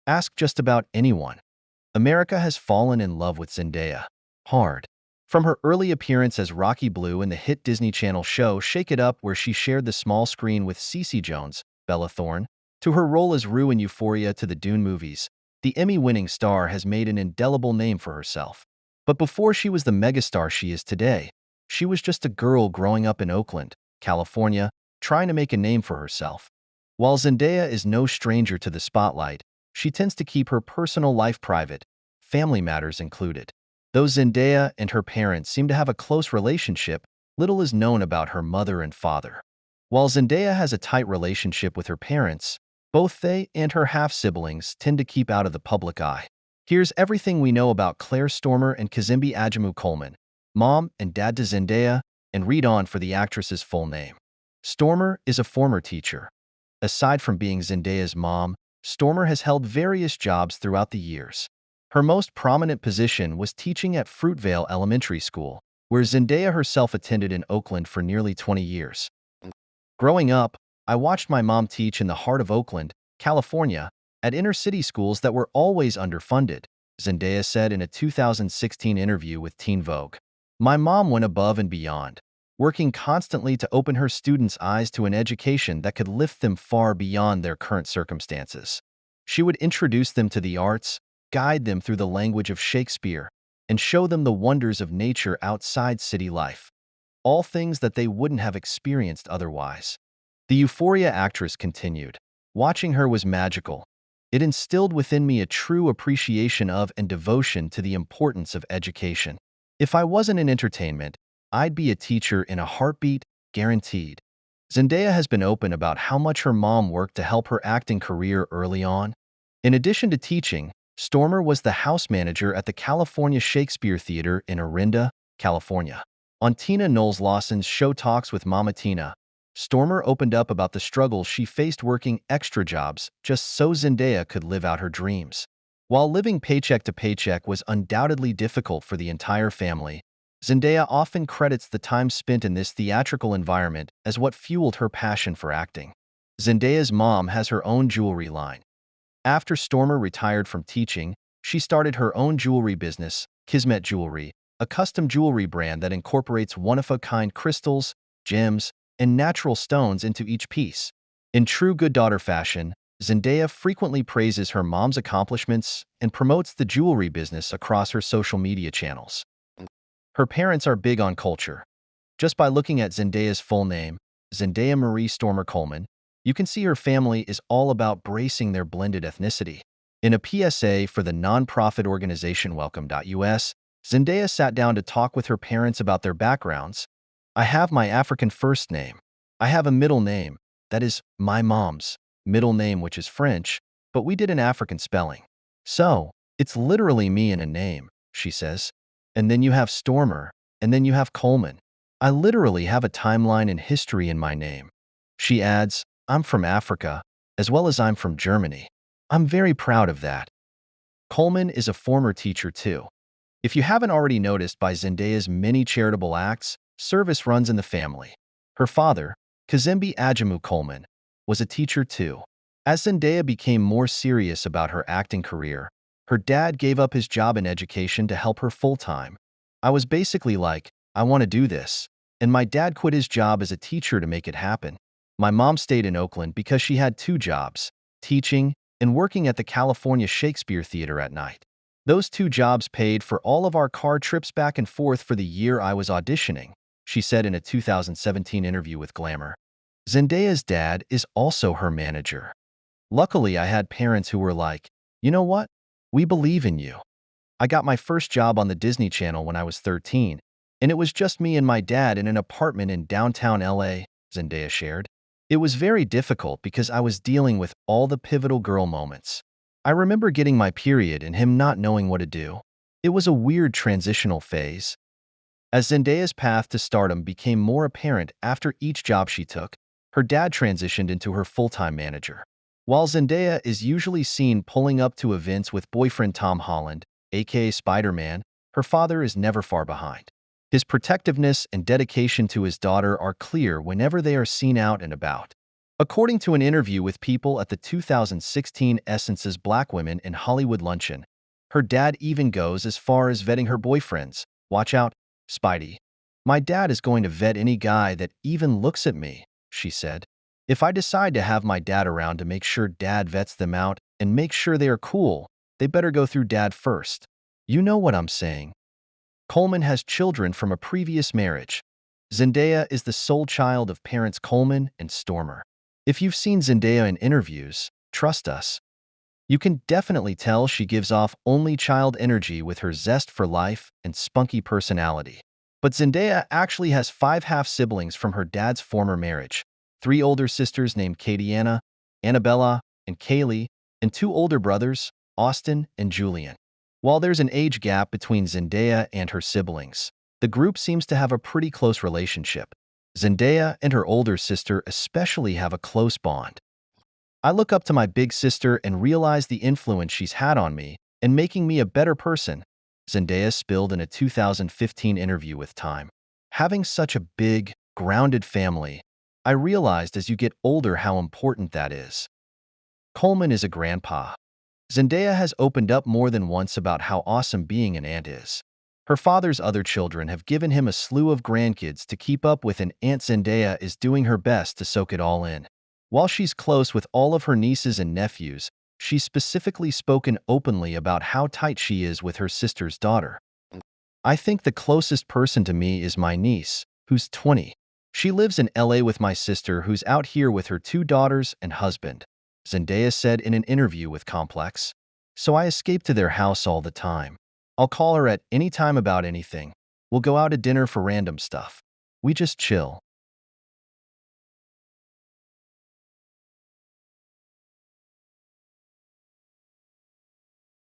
Ask just about anyone. America has fallen in love with Zendaya. Hard. From her early appearance as Rocky Blue in the hit Disney Channel show Shake It Up, where she shared the small screen with CeCe Jones, Bella Thorne, to her role as Rue in Euphoria to the Dune movies, the Emmy-winning star has made an indelible name for herself. But before she was the megastar she is today, she was just a girl growing up in Oakland, California, trying to make a name for herself. While Zendaya is no stranger to the spotlight, she tends to keep her personal life private, family matters included. Though Zendaya and her parents seem to have a close relationship, little is known about her mother and father. While Zendaya has a tight relationship with her parents, both they and her half-siblings tend to keep out of the public eye. Here's everything we know about Stoermer and Kazembe Ajamu Coleman, mom and dad to Zendaya, and read on for the actress's full name. Stoermer is a former teacher. Aside from being Zendaya's mom, Stoermer has held various jobs throughout the years. Her most prominent position was teaching at Fruitvale Elementary School, where Zendaya herself attended in Oakland for nearly 20 years. Growing up, I watched my mom teach in the heart of Oakland, California, at inner-city schools that were always underfunded, Zendaya said in a 2016 interview with Teen Vogue. My mom went above and beyond, working constantly to open her students' eyes to an education that could lift them far beyond their current circumstances. She would introduce them to the arts, guide them through the language of Shakespeare, and show them the wonders of nature outside city life. All things that they wouldn't have experienced otherwise. The Euphoria actress continued. Watching her was magical. It instilled within me a true appreciation of and devotion to the importance of education. If I wasn't in entertainment, I'd be a teacher in a heartbeat, guaranteed. Zendaya has been open about how much her mom worked to help her acting career early on. In addition to teaching, Stoermer was the house manager at the California Shakespeare Theater in Orinda, California. On Tina Knowles Lawson's show Talks with Mama Tina, Stoermer opened up about the struggles she faced working extra jobs just so Zendaya could live out her dreams. While living paycheck to paycheck was undoubtedly difficult for the entire family, Zendaya often credits the time spent in this theatrical environment as what fueled her passion for acting. Zendaya's mom has her own jewelry line. After Stoermer retired from teaching, she started her own jewelry business, Kismet Jewelry, a custom jewelry brand that incorporates one-of-a-kind crystals, gems, and natural stones into each piece. In true good daughter fashion, Zendaya frequently praises her mom's accomplishments and promotes the jewelry business across her social media channels. Her parents are big on culture. Just by looking at Zendaya's full name, Zendaya Marie Stoermer Coleman, you can see her family is all about bracing their blended ethnicity. In a PSA for the nonprofit organization Welcome.us, Zendaya sat down to talk with her parents about their backgrounds. I have my African first name. I have a middle name, that is, my mom's middle name, which is French, but we did an African spelling. So, it's literally me in a name, she says. And then you have Stoermer, and then you have Coleman. I literally have a timeline and history in my name. She adds, I'm from Africa, as well as I'm from Germany. I'm very proud of that. Coleman is a former teacher too. If you haven't already noticed by Zendaya's many charitable acts, service runs in the family. Her father, Kazembe Ajamu Coleman, was a teacher too. As Zendaya became more serious about her acting career, her dad gave up his job in education to help her full-time. I was basically like, I want to do this. And my dad quit his job as a teacher to make it happen. My mom stayed in Oakland because she had two jobs, teaching and working at the California Shakespeare Theater at night. Those two jobs paid for all of our car trips back and forth for the year I was auditioning, she said in a 2017 interview with Glamour. Zendaya's dad is also her manager. Luckily, I had parents who were like, you know what? We believe in you. I got my first job on the Disney Channel when I was 13, and it was just me and my dad in an apartment in downtown LA, Zendaya shared. It was very difficult because I was dealing with all the pivotal girl moments. I remember getting my period and him not knowing what to do. It was a weird transitional phase. As Zendaya's path to stardom became more apparent after each job she took, her dad transitioned into her full-time manager. While Zendaya is usually seen pulling up to events with boyfriend Tom Holland, aka Spider-Man, her father is never far behind. His protectiveness and dedication to his daughter are clear whenever they are seen out and about. According to an interview with People at the 2016 Essence's Black Women in Hollywood luncheon, her dad even goes as far as vetting her boyfriends. Watch out, Spidey. My dad is going to vet any guy that even looks at me, she said. If I decide to have my dad around to make sure dad vets them out and make sure they are cool, they better go through dad first. You know what I'm saying. Coleman has children from a previous marriage. Zendaya is the sole child of parents Coleman and Stoermer. If you've seen Zendaya in interviews, trust us, you can definitely tell she gives off only child energy with her zest for life and spunky personality. But Zendaya actually has 5 half-siblings from her dad's former marriage, 3 older sisters named Katiana, Annabella, and Kaylee, and 2 older brothers, Austin and Julian. While there's an age gap between Zendaya and her siblings, the group seems to have a pretty close relationship. Zendaya and her older sister especially have a close bond. I look up to my big sister and realize the influence she's had on me and making me a better person, Zendaya spilled in a 2015 interview with Time. Having such a big, grounded family, I realized as you get older how important that is. Coleman is a grandpa. Zendaya has opened up more than once about how awesome being an aunt is. Her father's other children have given him a slew of grandkids to keep up with, and Aunt Zendaya is doing her best to soak it all in. While she's close with all of her nieces and nephews, she's specifically spoken openly about how tight she is with her sister's daughter. I think the closest person to me is my niece, who's 20. She lives in LA with my sister, who's out here with her 2 daughters and husband, Zendaya said in an interview with Complex. So I escape to their house all the time. I'll call her at any time about anything. We'll go out to dinner for random stuff. We just chill.